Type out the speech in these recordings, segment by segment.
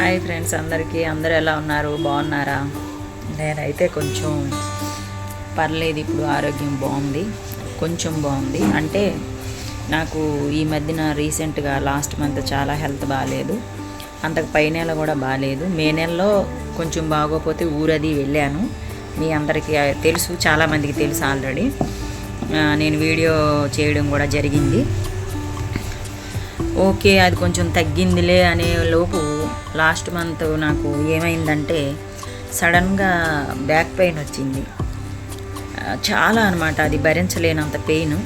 Hi friends, అందరూ ఎలా ఉన్నారు? బాగున్నారా? నేనైతే కొంచెం పర్లేదు, ఇప్పుడు ఆరోగ్యం బాగుంది, కొంచెం బాగుంది. అంటే నాకు ఈ మధ్యన రీసెంట్గా లాస్ట్ మంత్ చాలా హెల్త్ బాగాలేదు, అంతకు పై నెల కూడా బాగాలేదు. మే నెలలో కొంచెం బాగోపోతే ఊరది వెళ్ళాను. మీ అందరికీ తెలుసు, చాలామందికి తెలుసు ఆల్రెడీ. నేను వీడియో చేయడం కూడా జరిగింది. ఓకే, అది కొంచెం తగ్గిందిలే అనే లోపు లాస్ట్ మంత్ నాకు ఏమైందంటే సడన్గా బ్యాక్ పెయిన్ వచ్చింది. చాలా అనమాట, అది భరించలేనంత పెయిన్.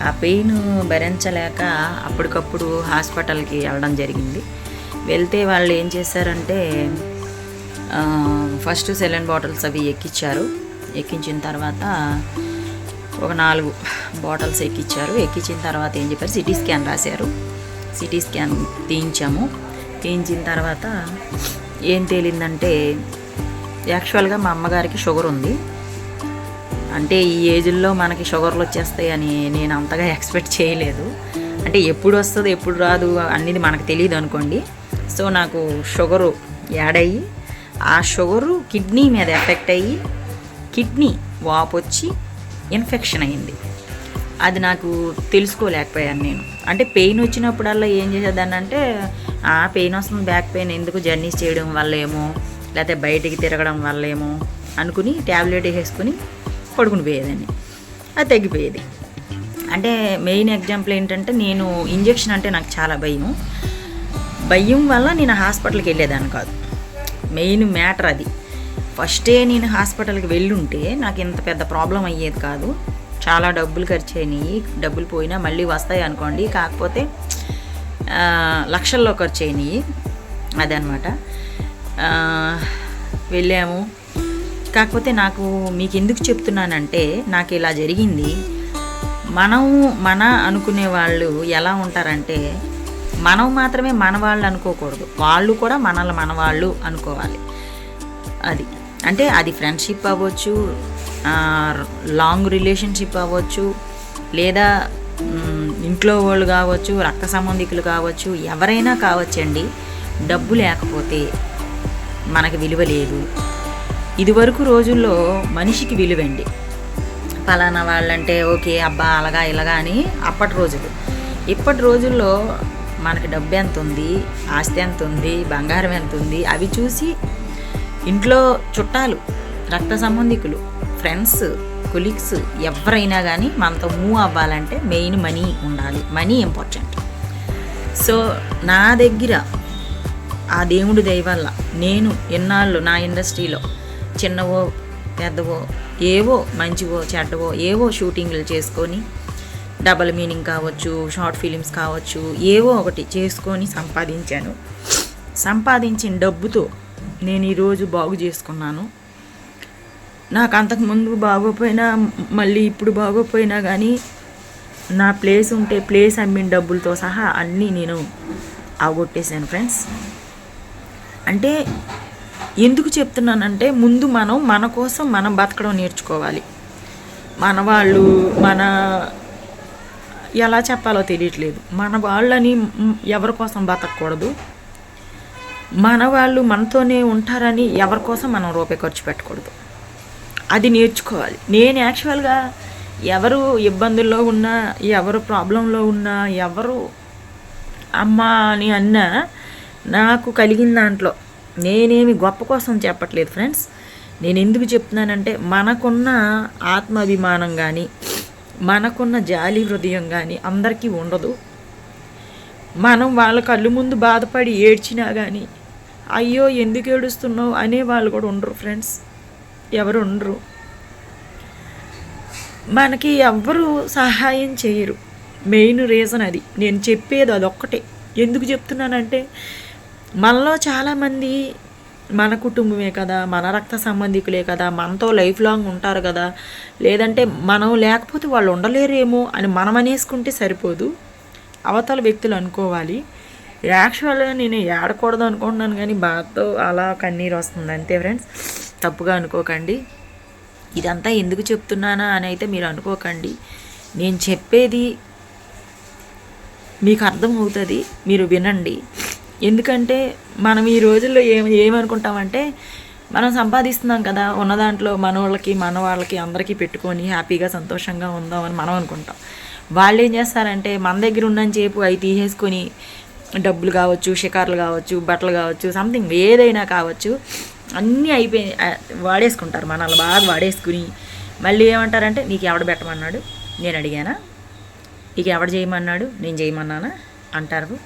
ఆ పెయిన్ భరించలేక అప్పటికప్పుడు హాస్పిటల్కి వెళ్ళడం జరిగింది. వెళ్తే వాళ్ళు ఏం చేశారంటే ఫస్ట్ సెలైన్ బాటిల్స్ అవి ఎక్కించారు. ఎక్కించిన తర్వాత ఒక 4 బాటిల్స్ ఎక్కించారు. ఎక్కించిన తర్వాత ఏం చెప్పారు, సిటీ స్కాన్ రాశారు. సిటీ స్కాన్ తీయించాము. తీయించిన తర్వాత ఏం తేలిందంటే యాక్చువల్గా మా అమ్మగారికి షుగర్ ఉంది. అంటే ఈ ఏజ్లో మనకి షుగర్లు వచ్చేస్తాయని నేను అంతగా ఎక్స్పెక్ట్ చేయలేదు. అంటే ఎప్పుడు వస్తుందో ఎప్పుడు రాదు అనేది మనకు తెలియదు అనుకోండి. సో నాకు షుగరు యాడ్ అయ్యి ఆ షుగరు కిడ్నీ మీద ఎఫెక్ట్ అయ్యి కిడ్నీ వాపు వచ్చి ఇన్ఫెక్షన్ అయింది. అది నాకు తెలుసుకోలేకపోయాను నేను. అంటే పెయిన్ వచ్చినప్పుడల్లా ఏం చేసేదాన్ని అంటే పెయిన్ వస్తుంది, బ్యాక్ పెయిన్ ఎందుకు, జర్నీస్ చేయడం వల్ల ఏమో, లేకపోతే బయటికి తిరగడం వల్ల ఏమో అనుకుని ట్యాబ్లెట్ వేసుకుని పడుకుని పోయేదాన్ని. అది తగ్గిపోయేది. అంటే మెయిన్ ఎగ్జాంపుల్ ఏంటంటే, నేను ఇంజెక్షన్ అంటే నాకు చాలా భయం వల్ల నేను హాస్పిటల్కి వెళ్ళేదాన్ని కాదు. మెయిన్ మ్యాటర్ అది. ఫస్టే నేను హాస్పిటల్కి వెళ్ళుంటే నాకు ఇంత పెద్ద ప్రాబ్లం అయ్యేది కాదు. చాలా డబ్బులు ఖర్చు అయినాయి. డబ్బులు పోయినా మళ్ళీ వస్తాయి అనుకోండి, కాకపోతే లక్షల్లో ఖర్చు అయినాయి. అదనమాట. వెళ్ళాము. కాకపోతే నాకు మీకు ఎందుకు చెప్తున్నానంటే, నాకు ఇలా జరిగింది. మన అనుకునే వాళ్ళు ఎలా ఉంటారంటే, మనం మాత్రమే మన వాళ్ళు అనుకోకూడదు, వాళ్ళు కూడా మనల్ని మన వాళ్ళు అనుకోవాలి. అది అంటే అది ఫ్రెండ్షిప్ అవ్వచ్చు, లాంగ్ రిలేషన్షిప్ అవ్వచ్చు, లేదా ఇంట్లో వాళ్ళు కావచ్చు, రక్త సంబంధికులు కావచ్చు, ఎవరైనా కావచ్చండి. డబ్బు లేకపోతే మనకి విలువ లేదు. ఇదివరకు రోజుల్లో మనిషికి విలువండి. పలానా వాళ్ళంటే ఓకే అబ్బా అలాగా ఇలాగా అని అప్పటి రోజులు. ఇప్పటి రోజుల్లో మనకి డబ్బు ఎంత ఉంది, ఆస్తి ఎంత ఉంది, బంగారం ఎంత ఉంది అవి చూసి ఇంట్లో చుట్టాలు, రక్త సంబంధికులు, ఫ్రెండ్స్, కొలీగ్స్ ఎవరైనా కానీ మనతో మూవ్ అవ్వాలంటే మెయిన్ మనీ ఉండాలి. Money important. సో నా దగ్గర ఆ దేవుడి దయ వల్ల నేను ఎన్నాళ్ళు నా ఇండస్ట్రీలో చిన్నవో పెద్దవో ఏవో మంచివో చెడ్డవో ఏవో షూటింగ్లు చేసుకొని, డబల్ మీనింగ్ కావచ్చు, షార్ట్ ఫిలిమ్స్ కావచ్చు, ఏవో ఒకటి చేసుకొని సంపాదించాను. సంపాదించిన డబ్బుతో నేను ఈరోజు బాగు చేసుకున్నాను. నాకు అంతకుముందు బాగోపోయినా మళ్ళీ ఇప్పుడు బాగోపోయినా కానీ నా ప్లేస్ ఉంటే ప్లేస్ అమ్మిన డబ్బులతో సహా అన్నీ నేను అవగొట్టేశాను ఫ్రెండ్స్. అంటే ఎందుకు చెప్తున్నానంటే, ముందు మన కోసం మనం బతకడం నేర్చుకోవాలి. మన వాళ్ళు ఎలా చెప్పాలో తెలియట్లేదు. మన వాళ్ళని ఎవరి కోసం బతకూడదు. మన వాళ్ళు మనతోనే ఉంటారని ఎవరి కోసం మనం రూపాయి ఖర్చు పెట్టకూడదు. అది నేర్చుకోవాలి. నేను యాక్చువల్గా ఎవరు ఇబ్బందుల్లో ఉన్నా, ఎవరు ప్రాబ్లంలో ఉన్నా, ఎవరు అమ్మా అని అన్నా నాకు కలిగిన దాంట్లో నేనేమి గొప్ప కోసం చెప్పట్లేదు ఫ్రెండ్స్. నేను ఎందుకు చెప్తున్నానంటే, మనకున్న ఆత్మాభిమానం కానీ, మనకున్న జాలి హృదయం కానీ అందరికీ ఉండదు. మనం వాళ్ళ కళ్ళు ముందు బాధపడి ఏడ్చినా కానీ అయ్యో ఎందుకు ఏడుస్తున్నావు అనే వాళ్ళు కూడా ఉండరు ఫ్రెండ్స్. ఎవరు ఉండరు. మనకి ఎవ్వరు సహాయం చేయరు. మెయిన్ రీజన్ అది. నేను చెప్పేది అదొక్కటే. ఎందుకు చెప్తున్నానంటే, మనలో చాలామంది మన కుటుంబమే కదా, మన రక్త సంబంధికులే కదా, మనతో లైఫ్ లాంగ్ ఉంటారు కదా, లేదంటే మనం లేకపోతే వాళ్ళు ఉండలేరేమో అని మనం అనేసుకుంటే సరిపోదు, అవతల వ్యక్తులు అనుకోవాలి. యాక్చువల్గా నేను ఏడకూడదు అనుకుంటున్నాను కానీ బాధతో అలా కన్నీరు వస్తుంది అంతే ఫ్రెండ్స్. తప్పుగా అనుకోకండి. ఇదంతా ఎందుకు చెప్తున్నానా అని అయితే మీరు అనుకోకండి. నేను చెప్పేది మీకు అర్థమవుతుంది, మీరు వినండి. ఎందుకంటే మనం ఈ రోజుల్లో ఏమనుకుంటామంటే మనం సంపాదిస్తున్నాం కదా, ఉన్న దాంట్లో మన వాళ్ళకి అందరికీ పెట్టుకొని హ్యాపీగా సంతోషంగా ఉందామని మనం అనుకుంటాం. వాళ్ళు ఏం చేస్తారంటే మన దగ్గర ఉన్నని చెప్పు అవి తీసేసుకొని డబ్బులు కావచ్చు, షికార్లు కావచ్చు, బట్టలు కావచ్చు, సంథింగ్ ఏదైనా కావచ్చు, అన్నీ అయిపోయి వాడేసుకుంటారు. మనల్ని బాగా వాడేసుకుని మళ్ళీ ఏమంటారంటే నీకు ఎవడ పెట్టమన్నాడు, నేను అడిగానా, నీకు ఎవడ చేయమన్నాడు, నేను చేయమన్నానా అంటారు.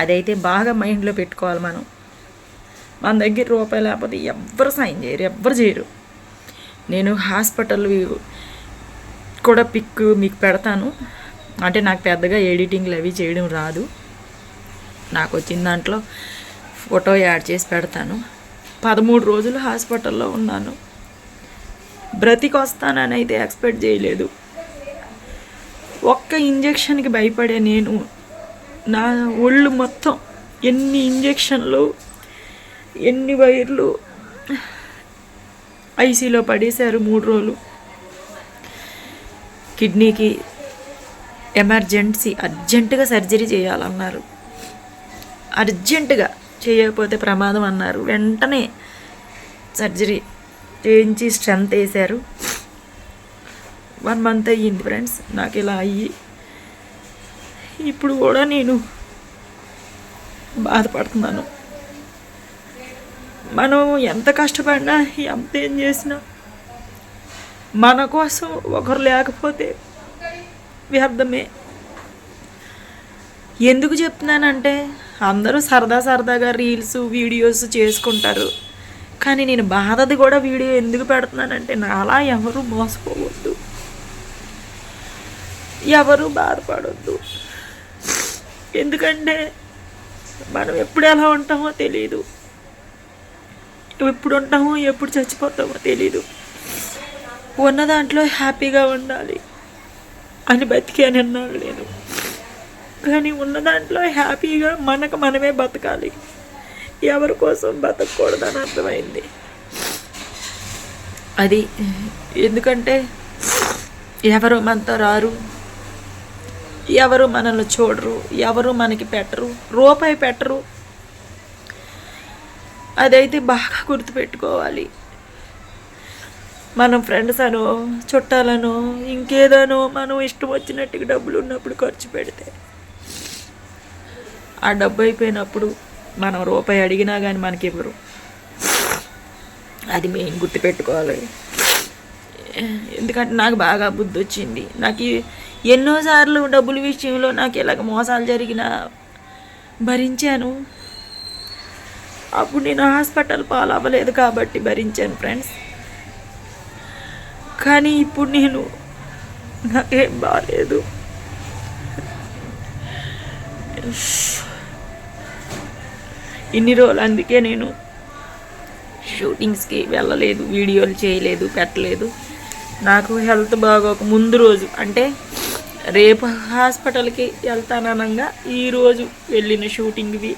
అదైతే బాగా మైండ్లో పెట్టుకోవాలి. మన దగ్గర రూపాయి లేకపోతే ఎవ్వరు సాయం చేయరు, ఎవ్వరు చేయరు. నేను హాస్పిటల్ కూడా పిక్ మీకు పెడతాను. అంటే నాకు పెద్దగా ఎడిటింగ్లు అవి చేయడం రాదు, నాకు వచ్చిన దాంట్లో ఫోటో యాడ్ చేసి పెడతాను. 13 రోజులు హాస్పిటల్లో ఉన్నాను. బ్రతికొస్తానని అయితే ఎక్స్పెక్ట్ చేయలేదు. ఒక్క ఇంజెక్షన్కి భయపడే నేను, నా ఒళ్ళు మొత్తం ఎన్ని ఇంజెక్షన్లు, ఎన్ని వైర్లు ఐసీలో పడేశారు. 3 రోజులు కిడ్నీకి ఎమర్జెన్సీ అర్జెంటుగా సర్జరీ చేయాలన్నారు. అర్జెంటుగా చేయకపోతే ప్రమాదం అన్నారు. వెంటనే సర్జరీ చేయించి స్ట్రెంత్ వేశారు. 1 మంత్ అయ్యింది ఫ్రెండ్స్ నాకు ఇలా అయ్యి. ఇప్పుడు కూడా నేను బాధపడుతున్నాను. మనం ఎంత కష్టపడినా, ఎంత ఏం చేసినా మన కోసం ఒకరు లేకపోతే వ్యర్థమే. ఎందుకు చెప్తున్నానంటే అందరూ సరదాగా రీల్స్ వీడియోస్ చేసుకుంటారు, కానీ నేను బాధది కూడా వీడియో ఎందుకు పెడుతున్నానంటే నాలా ఎవరు మోసపోవద్దు, ఎవరు బాధపడొద్దు. ఎందుకంటే మనం ఎప్పుడు ఎలా ఉంటామో తెలీదు, ఎప్పుడు ఉంటామో ఎప్పుడు చచ్చిపోతామో తెలీదు. ఉన్న దాంట్లో హ్యాపీగా ఉండాలి అని బతికాను అన్నాను నేను. కానీ ఉన్న దాంట్లో హ్యాపీగా మనకు మనమే బతకాలి, ఎవరి కోసం బతకూడదని అర్థమైంది. అది ఎందుకంటే ఎవరు మనతో రారు, ఎవరు మనల్ని చూడరు, ఎవరు మనకి పెట్టరు, రూపాయి పెట్టరు. అదైతే బాగా గుర్తుపెట్టుకోవాలి. మనం ఫ్రెండ్స్ అనో, చుట్టాలనో, ఇంకేదనో మనం ఇష్టం వచ్చినట్టుగా డబ్బులు ఉన్నప్పుడు ఖర్చు పెడితే ఆ డబ్బు అయిపోయినప్పుడు మనం రూపాయి అడిగినా కానీ మనకి ఇవ్వరు. అది మేము గుర్తుపెట్టుకోవాలి. ఎందుకంటే నాకు బాగా బుద్ధి వచ్చింది. నాకు ఎన్నోసార్లు డబ్బుల విషయంలో నాకు ఇలాగ మోసాలు జరిగినా భరించాను. అప్పుడు నేను హాస్పిటల్ పాలవ్వలేదు కాబట్టి భరించాను ఫ్రెండ్స్. కానీ ఇప్పుడు నాకేం బాగాలేదు. ఇన్ని రోజులు అందుకే నేను షూటింగ్స్కి వెళ్ళలేదు, వీడియోలు చేయలేదు, పెట్టలేదు. నాకు హెల్త్ బాగోక ముందు రోజు, అంటే రేపు హాస్పిటల్కి వెళ్తాననగా ఈరోజు వెళ్ళిన షూటింగ్వి,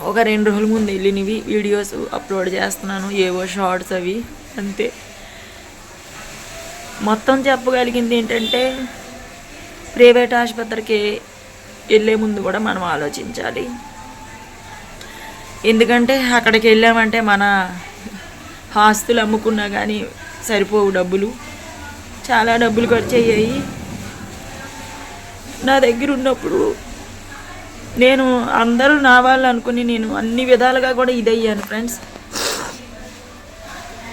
ఒక 2 రోజుల ముందు వెళ్ళినవి వీడియోస్ అప్లోడ్ చేస్తున్నాను. ఏవో షార్ట్స్ అవి అంతే. మొత్తం చెప్పగలిగింది ఏంటంటే ప్రైవేట్ ఆసుపత్రికి వెళ్ళే ముందు కూడా మనం ఆలోచించాలి. ఎందుకంటే అక్కడికి వెళ్ళామంటే మన ఆస్తులు అమ్ముకున్నా కానీ సరిపోవు డబ్బులు, చాలా డబ్బులు ఖర్చు అయ్యాయి. నా దగ్గర ఉన్నప్పుడు నేను అందరూ నా వాళ్ళు అనుకుని నేను అన్ని విధాలుగా కూడా ఇదయ్యాను ఫ్రెండ్స్.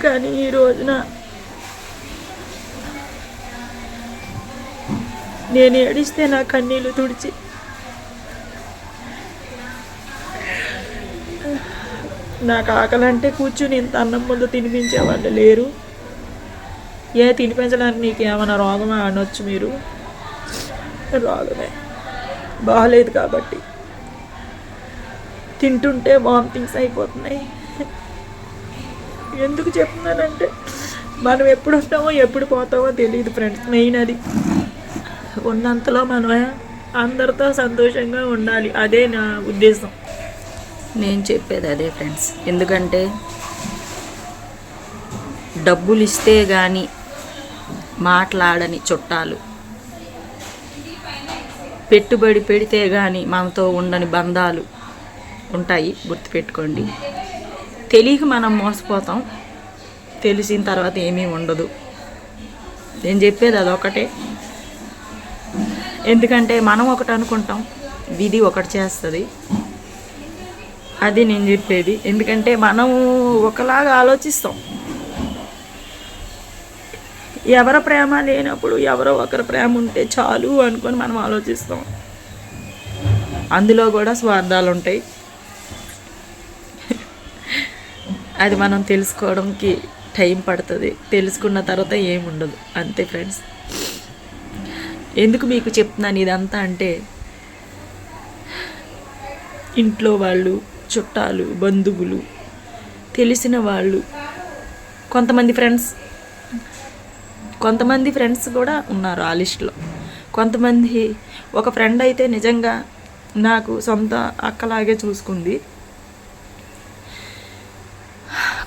కానీ ఈ రోజున నేను ఏడిస్తే నా కన్నీళ్ళు తుడిచి నాకు ఆకలంటే కూర్చుని ఇంత అన్నం ముందు తినిపించేవాళ్ళు లేరు. తినిపించడానికి నీకు ఏమైనా రోగమా అనొచ్చు మీరు, రోగమే బాగలేదు కాబట్టి. తింటుంటే వామిటింగ్స్ అయిపోతున్నాయి. ఎందుకు చెప్తున్నానంటే మనం ఎప్పుడు ఉంటామో ఎప్పుడు పోతామో తెలియదు ఫ్రెండ్స్. మెయిన్ అది. ఉన్నంతలో మనం అందరితో సంతోషంగా ఉండాలి, అదే నా ఉద్దేశం. నేను చెప్పేది అదే ఫ్రెండ్స్. ఎందుకంటే డబ్బులు ఇస్తే కానీ మాట్లాడని చుట్టాలు, పెట్టుబడి పెడితే కానీ మనతో ఉండని బంధాలు, ఉంటాయి, గుర్తుపెట్టుకోండి. తెలియక మనం మోసపోతాం, తెలిసిన తర్వాత ఏమీ ఉండదు. నేను చెప్పేది అదొకటే. ఎందుకంటే మనం ఒకటి అనుకుంటాం, విధి ఒకటి చేస్తుంది. అది నేను చెప్పేది. ఎందుకంటే మనం ఒకలాగా ఆలోచిస్తాం. ఎవరి ప్రేమ లేనప్పుడు ఎవరో ఒకరి ప్రేమ ఉంటే చాలు అనుకొని మనం ఆలోచిస్తాం. అందులో కూడా స్వార్థాలు ఉంటాయి. అది మనం తెలుసుకోవడానికి టైం పడుతుంది. తెలుసుకున్న తర్వాత ఏముండదు. అంతే ఫ్రెండ్స్. ఎందుకు మీకు చెప్తున్నాను ఇదంతా అంటే, ఇంట్లో వాళ్ళు, చుట్టాలు, బంధువులు, తెలిసిన వాళ్ళు, కొంతమంది ఫ్రెండ్స్ కూడా ఉన్నారు ఆ లిస్టులో. కొంతమంది, ఒక ఫ్రెండ్ అయితే నిజంగా నాకు సొంత అక్కలాగే చూసుకుంది.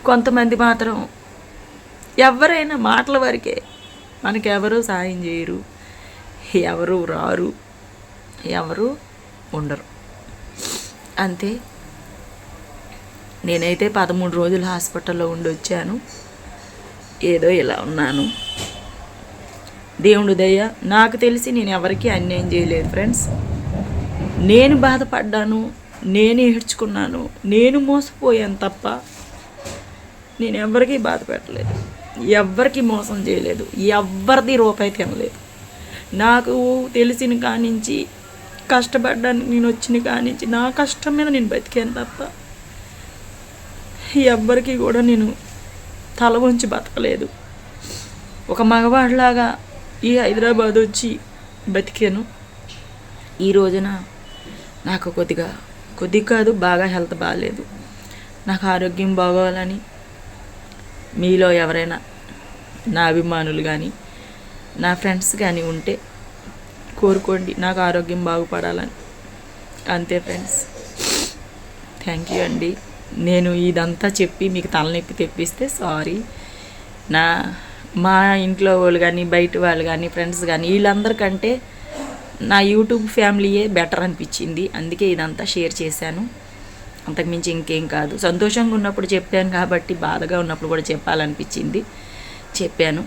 కొంతమంది మాత్రం ఎవరైనా మాటల వరకే, మనకెవరూ సాయం చేయరు, ఎవరు రారు, ఎవరు ఉండరు. అంతే. నేనైతే 13 రోజులు హాస్పిటల్లో ఉండి వచ్చాను. ఏదో ఇలా ఉన్నాను. దేవుడు దయ. నాకు తెలిసి నేను ఎవరికీ అన్యాయం చేయలేదు ఫ్రెండ్స్. నేను బాధపడ్డాను, నేను ఏడ్చుకున్నాను, నేను మోసపోయాను తప్ప నేను ఎవరికీ బాధ పెట్టలేదు, ఎవ్వరికి మోసం చేయలేదు, ఎవ్వరిది రూపాయి తినలేదు. నాకు తెలిసిన కానించి, కష్టపడ్డానికి నేను వచ్చిన కానించి నా కష్టం మీద నేను బతికాను తప్ప ఎవ్వరికి కూడా నేను తల వంచి బతకలేదు. ఒక మగవాడిలాగా ఈ హైదరాబాద్ వచ్చి బతికాను. ఈ రోజున నాకు కొద్దిగా కాదు, బాగా హెల్త్ బాగాలేదు. నాకు ఆరోగ్యం బాగోవాలని మీలో ఎవరైనా నా అభిమానులు కానీ నా ఫ్రెండ్స్ కానీ ఉంటే కోరుకోండి, నాకు ఆరోగ్యం బాగుపడాలని. అంతే ఫ్రెండ్స్. థ్యాంక్ యూ అండి. నేను ఇదంతా చెప్పి మీకు తలనొప్పి తెప్పిస్తే సారీ. మా ఇంట్లో వాళ్ళు కానీ, బయట వాళ్ళు కానీ, ఫ్రెండ్స్ కానీ, వీళ్ళందరికంటే నా యూట్యూబ్ ఫ్యామిలీయే బెటర్ అనిపించింది. అందుకే ఇదంతా షేర్ చేశాను. అంతకుమించి ఇంకేం కాదు. సంతోషంగా ఉన్నప్పుడు చెప్పాను కాబట్టి బాధగా ఉన్నప్పుడు కూడా చెప్పాలనిపించింది, చెప్పాను.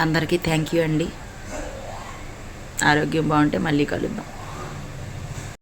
అందరికీ థ్యాంక్ యూ అండి. ఆరోగ్యం బాగుంటే మళ్ళీ కలుద్దాం.